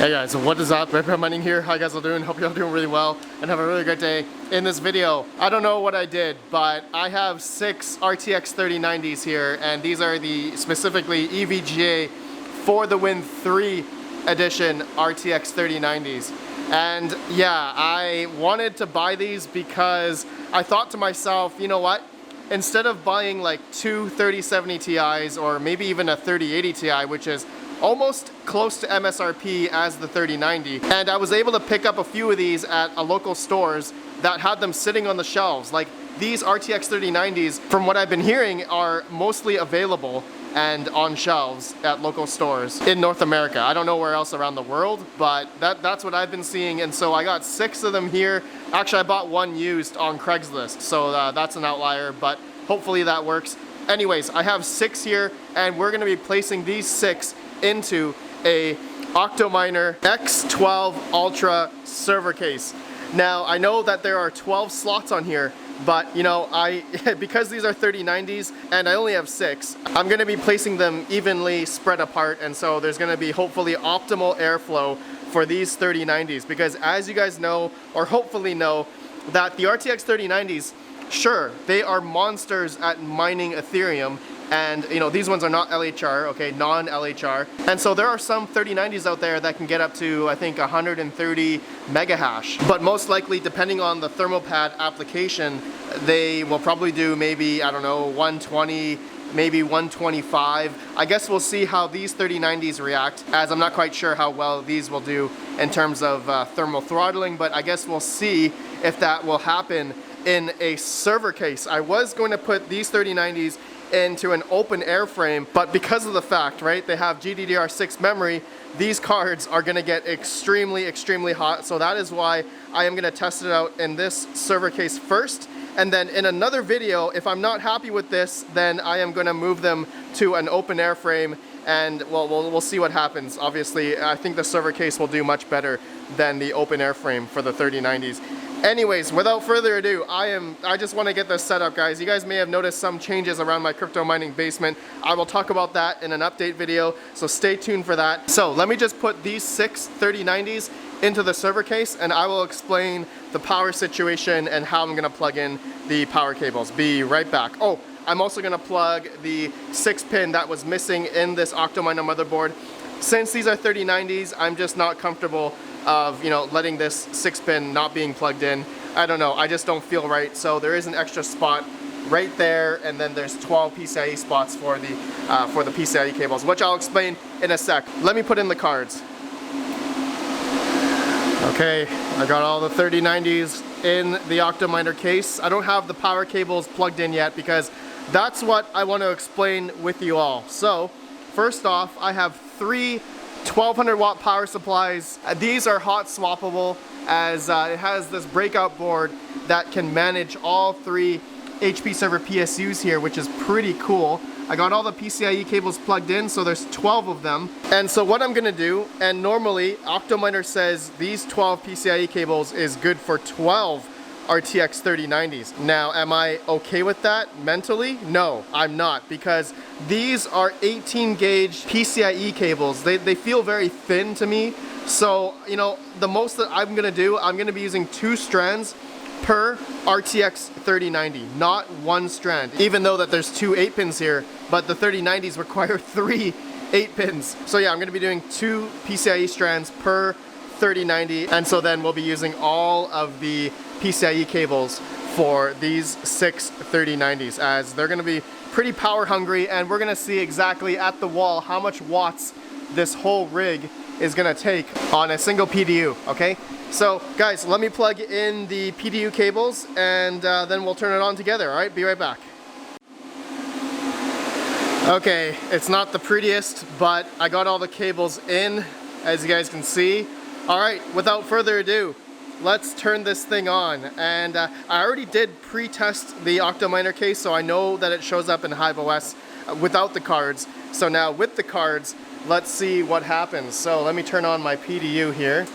Hey guys, so what is up? RedPandaMining here. How you guys all doing? Hope you're all doing really well and have a really great day. In this video, I don't know what I did, but I have 6 RTX 3090s here, and these are the specifically EVGA for the Win 3 edition RTX 3090s. And yeah, I wanted to buy these because I thought to myself, you know what? Instead of buying like 2 3070 Ti's or maybe even a 3080 Ti, which is almost close to MSRP as the 3090, and I was able to pick up a few of these at a local stores that had them sitting on the shelves. Like these RTX 3090s, from what I've been hearing, are mostly available and on shelves at local stores in North America. I don't know where else around the world, but that's what I've been seeing, and so I got 6 of them here. Actually, I bought one used on Craigslist, so that's an outlier, but hopefully that works. Anyways, I have 6 here, and we're gonna be placing these 6 into a Octominer X12 Ultra server case. Now, I know that there are 12 slots on here, but you know, because these are 3090s and I only have 6, I'm gonna be placing them evenly spread apart, and so there's gonna be hopefully optimal airflow for these 3090s, because as you guys know, or hopefully know, that the RTX 3090s, sure, they are monsters at mining Ethereum, and you know, these ones are not LHR, okay, non-LHR. And so there are some 3090s out there that can get up to, I think, 130 mega hash. But most likely, depending on the thermopad application, they will probably do maybe, I don't know, 120, maybe 125. I guess we'll see how these 3090s react, as I'm not quite sure how well these will do in terms of thermal throttling, but I guess we'll see if that will happen in a server case. I was going to put these 3090s into an open airframe, but because of the fact, right, they have GDDR6 memory, these cards are gonna get extremely hot. So that is why I am gonna test it out in this server case first, and then in another video, if I'm not happy with this, then I am gonna move them to an open airframe, and well, we'll see what happens. Obviously, I think the server case will do much better than the open airframe for the 3090s. Anyways, without further ado, I just want to get this set up, guys. You guys may have noticed some changes around my crypto mining basement. I will talk about that in an update video, so stay tuned for that. So let me just put these 6 3090s into the server case, and I will explain the power situation and how I'm going to plug in the power cables. Be right back. Oh, I'm also going to plug the 6-pin that was missing in this Octominer motherboard. Since these are 3090s, I'm just not comfortable of, you know, letting this 6-pin not being plugged in. I don't know, I just don't feel right. So there is an extra spot right there, and then there's 12 PCIe spots for the PCIe cables, which I'll explain in a sec. Let me put in the cards. Okay, I got all the 3090s in the Octominer case. I don't have the power cables plugged in yet because that's what I want to explain with you all. So first off, I have 3 1200 watt power supplies. These are hot swappable, as it has this breakout board that can manage all 3 HP server PSUs here, which is pretty cool. I got all the PCIe cables plugged in, so there's 12 of them. And so what I'm gonna do, and normally Octominer says these 12 PCIe cables is good for 12 RTX 3090s. Now, am I okay with that mentally? No, I'm not, because these are 18 gauge PCIe cables. They feel very thin to me. So, you know, the most that I'm gonna do, I'm gonna be using 2 strands per RTX 3090, not 1 strand. Even though that there's 2 8-pins here, but the 3090s require 3 8-pins. So yeah, I'm gonna be doing 2 PCIe strands per 3090, and so then we'll be using all of the PCIe cables for these 6 3090s, as they're gonna be pretty power hungry, and we're gonna see exactly at the wall how much watts this whole rig is gonna take on a single PDU, okay? So guys, let me plug in the PDU cables, and then we'll turn it on together, all right? Be right back. Okay, it's not the prettiest, but I got all the cables in, as you guys can see. All right, without further ado, let's turn this thing on. And I already did pre-test the OctoMiner case, so I know that it shows up in HiveOS without the cards. So now with the cards, let's see what happens. So let me turn on my PDU here.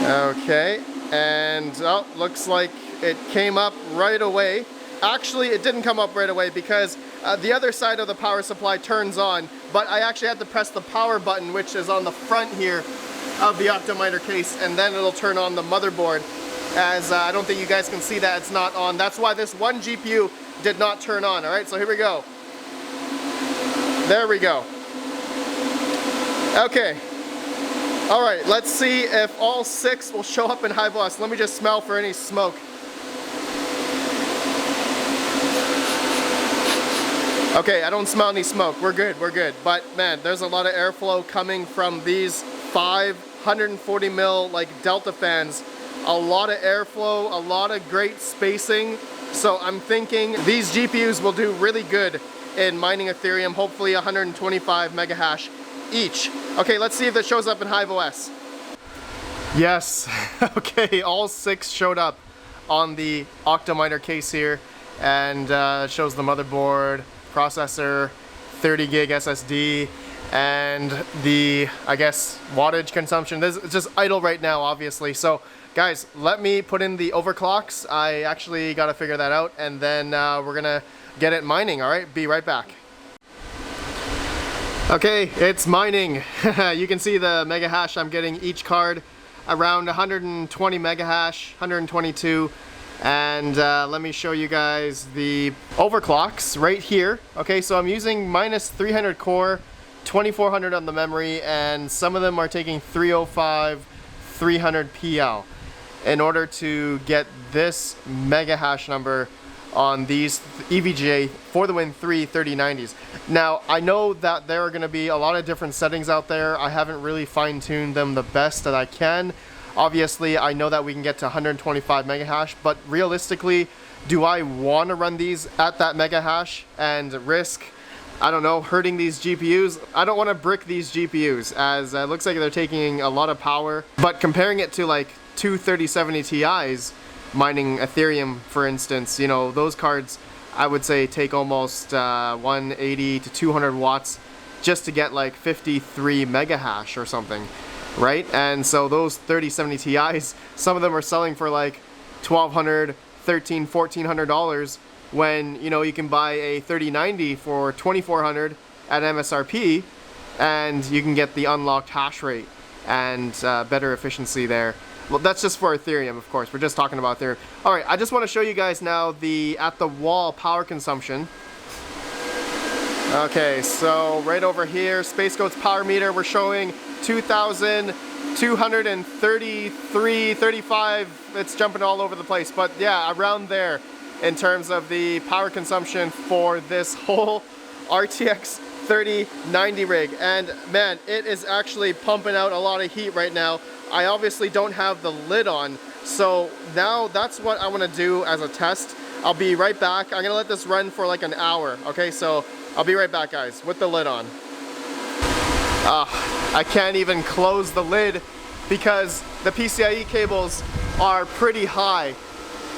Okay, and oh, looks like it came up right away. Actually, it didn't come up right away because the other side of the power supply turns on, but I actually had to press the power button, which is on the front here of the OctoMiner case, and then it'll turn on the motherboard. As I don't think you guys can see that it's not on. That's why this one GPU did not turn on. All right, so here we go. There we go. Okay. All right, let's see if all 6 will show up in HiveOS. Let me just smell for any smoke. Okay, I don't smell any smoke. We're good, we're good. But man, there's a lot of airflow coming from these 540 mil like Delta fans. A lot of airflow, a lot of great spacing. So I'm thinking these GPUs will do really good in mining Ethereum, hopefully 125 mega hash each. Okay, let's see if that shows up in HiveOS. Yes, okay, all 6 showed up on the OctoMiner case here, and it shows the motherboard, processor, 30 gig SSD, and the, I guess, wattage consumption. This is just idle right now, obviously. So guys, let me put in the overclocks. I actually got to figure that out, and then we're gonna get it mining. All right, be right back. Okay, it's mining. You can see the mega hash I'm getting each card, around 120 mega hash, 122. And let me show you guys the overclocks right here. Okay, so I'm using minus 300 core, 2400 on the memory, and some of them are taking 305, 300 PL in order to get this mega hash number on these EVGA for the Win 3 3090s. Now, I know that there are going to be a lot of different settings out there. I haven't really fine-tuned them the best that I can. Obviously, I know that we can get to 125 mega hash, but realistically, do I want to run these at that mega hash and risk, I don't know, hurting these GPUs? I don't want to brick these GPUs, as it looks like they're taking a lot of power. But comparing it to like two 3070 Ti's mining Ethereum, for instance, you know, those cards, I would say, take almost 180 to 200 watts just to get like 53 mega hash or something. Right? And so those 3070 Ti's, some of them are selling for like $1,200, $1,300, $1,400 when, you know, you can buy a 3090 for $2,400 at MSRP, and you can get the unlocked hash rate and better efficiency there. Well, that's just for Ethereum, of course. We're just talking about Ethereum. All right, I just want to show you guys now the at the wall power consumption. Okay, so right over here, Space Goat's power meter, we're showing 2,233, 35, it's jumping all over the place, but yeah, around there in terms of the power consumption for this whole RTX 3090 rig. And man, it is actually pumping out a lot of heat right now. I obviously don't have the lid on, so now that's what I want to do as a test. I'll be right back. I'm gonna let this run for like an hour, okay? So I'll be right back, guys, with the lid on. I can't even close the lid because the PCIe cables are pretty high.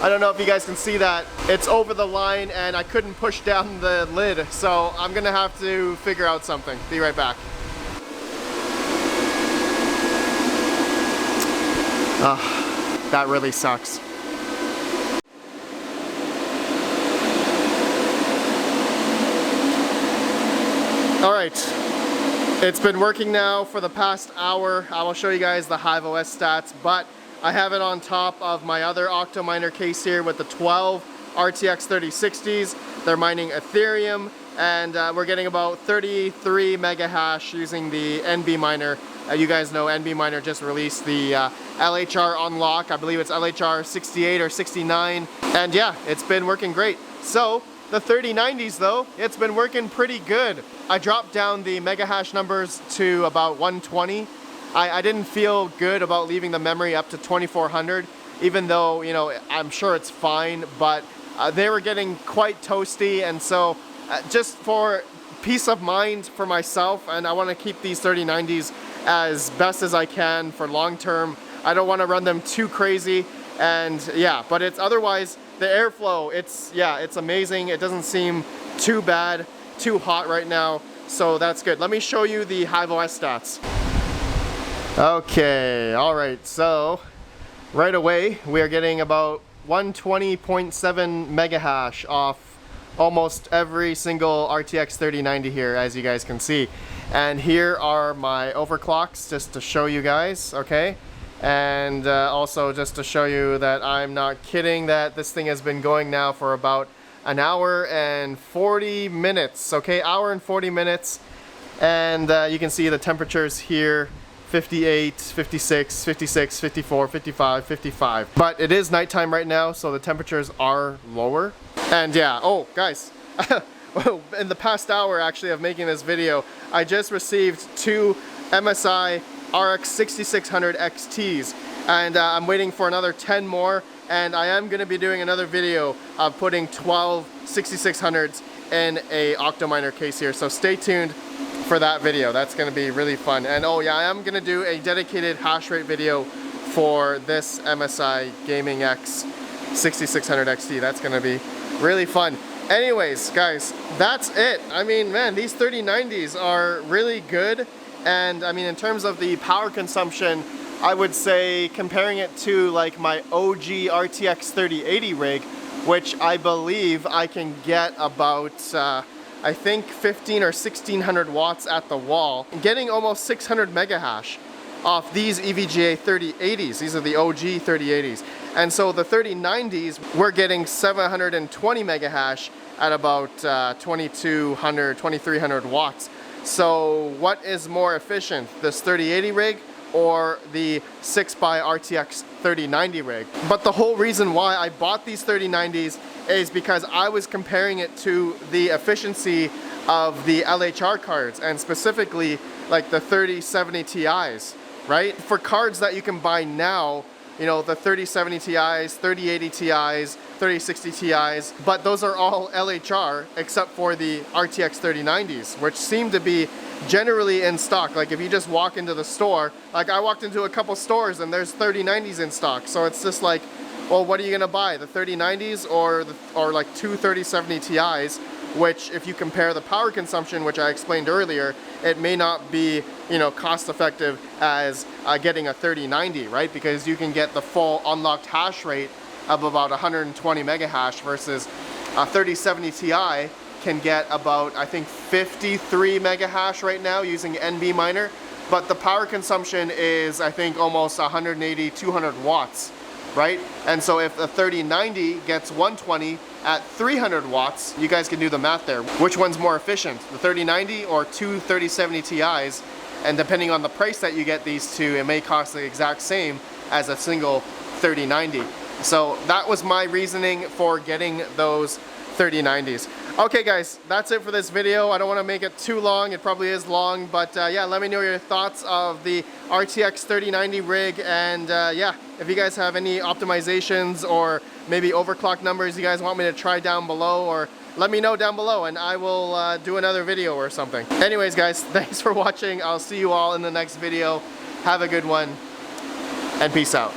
I don't know if you guys can see that. It's over the line and I couldn't push down the lid, so I'm gonna have to figure out something. Be right back. That really sucks. All right. It's been working now for the past hour. I will show you guys the HiveOS stats, but I have it on top of my other OctoMiner case here with the 12 RTX 3060s. They're mining Ethereum, and we're getting about 33 mega hash using the NB miner. You guys know NB miner just released the LHR unlock. I believe it's LHR 68 or 69, and yeah, it's been working great. So the 3090s though, it's been working pretty good. I dropped down the mega hash numbers to about 120. I didn't feel good about leaving the memory up to 2400, even though, you know, I'm sure it's fine, but they were getting quite toasty, and so just for peace of mind for myself, and I want to keep these 3090s as best as I can for long term. I don't want to run them too crazy, and yeah, but it's otherwise the airflow, it's amazing. It doesn't seem too bad, too hot right now, so that's good. Let me show you the HiveOS stats. Okay, all right, so right away we are getting about 120.7 mega hash off almost every single RTX 3090 here, as you guys can see. And here are my overclocks, just to show you guys, okay? And also just to show you that I'm not kidding, that this thing has been going now for about an hour and 40 minutes, okay? Hour and 40 minutes. And you can see the temperatures here, 58, 56, 56, 54, 55, 55. But it is nighttime right now, so the temperatures are lower. And yeah, oh guys, in the past hour actually of making this video, I just received 2 MSI RX 6600 XTs, and I'm waiting for another 10 more, and I am going to be doing another video of putting 12 6600s in a Octominer case here, so stay tuned for that video. That's going to be really fun. And oh yeah, I am going to do a dedicated hash rate video for this MSI Gaming X 6600 XT. That's going to be really fun. Anyways, guys, that's it. I mean, man, these 3090s are really good. And I mean, in terms of the power consumption, I would say comparing it to like my OG RTX 3080 rig, which I believe I can get about, I think 15 or 1600 watts at the wall, getting almost 600 mega hash off these EVGA 3080s. These are the OG 3080s. And so the 3090s, we're getting 720 mega hash at about 2200, 2300 watts. So what is more efficient, this 3080 rig or the 6x RTX 3090 rig? But the whole reason why I bought these 3090s is because I was comparing it to the efficiency of the LHR cards, and specifically like the 3070 Ti's, right? For cards that you can buy now, you know, the 3070 Ti's, 3080 Ti's, 3060 Ti's, but those are all LHR except for the RTX 3090s, which seem to be generally in stock. Like if you just walk into the store, like I walked into a couple stores and there's 3090s in stock, so it's just like, well, what are you gonna buy? The 3090s or like two 3070 Ti's, which if you compare the power consumption, which I explained earlier, it may not be, you know, cost effective as getting a 3090, right? Because you can get the full unlocked hash rate of about 120 mega hash versus a 3070 Ti can get about, I think, 53 mega hash right now using NB miner, but the power consumption is, I think, almost 180, 200 watts, right? And so if a 3090 gets 120 at 300 watts, you guys can do the math there. Which one's more efficient, the 3090 or two 3070 Ti's? And depending on the price that you get these two, it may cost the exact same as a single 3090. So that was my reasoning for getting those 3090s. Okay guys, that's it for this video. I don't want to make it too long. It probably is long, but yeah, let me know your thoughts of the RTX 3090 rig, and yeah, if you guys have any optimizations or maybe overclock numbers you guys want me to try down below, or let me know down below and I will do another video or something. Anyways guys, thanks for watching. I'll see you all in the next video. Have a good one and peace out.